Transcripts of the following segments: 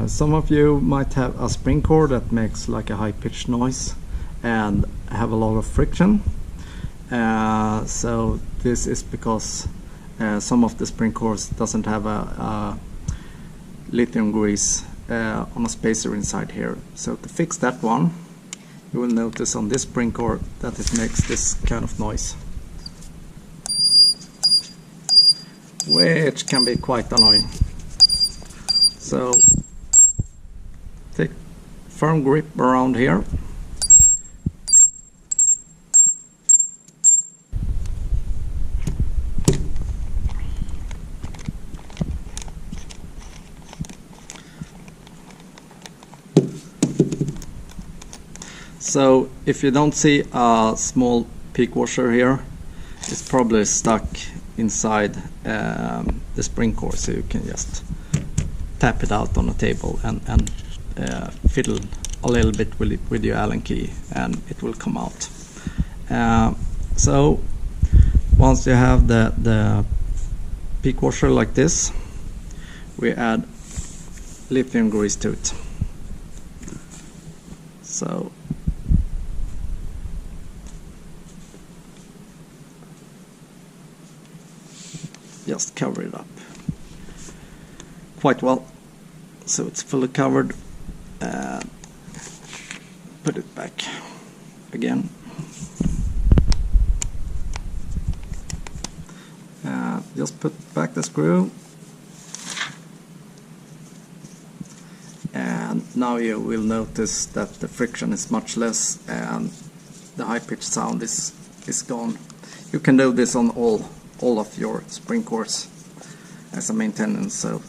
Some of you might have a spring core that makes like a high-pitched noise and have a lot of friction. So this is because some of the spring cores doesn't have a lithium grease on a spacer inside here. So to fix that one, you will notice on this spring core that it makes this kind of noise, which can be quite annoying. So take firm grip around here. So if you don't see a small peak washer here, it's probably stuck inside the spring core, so you can just tap it out on a table and fiddle a little bit with your Allen key and it will come out. So once you have the peak washer like this, we add lithium grease to it. So just cover it up quite well, so it's fully covered. Put it back again. Just put back the screw, and now you will notice that the friction is much less and the high-pitched sound is gone. You can do this on all of your spring cores as a maintenance, so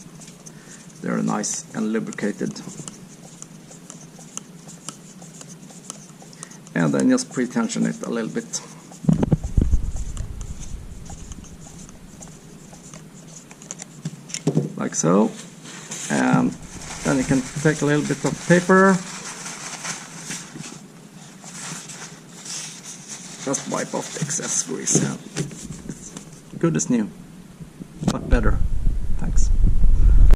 they're nice and lubricated. And then just pre-tension it a little bit. Like so. And then you can take a little bit of paper, just wipe off the excess grease, and it's good as new, but better.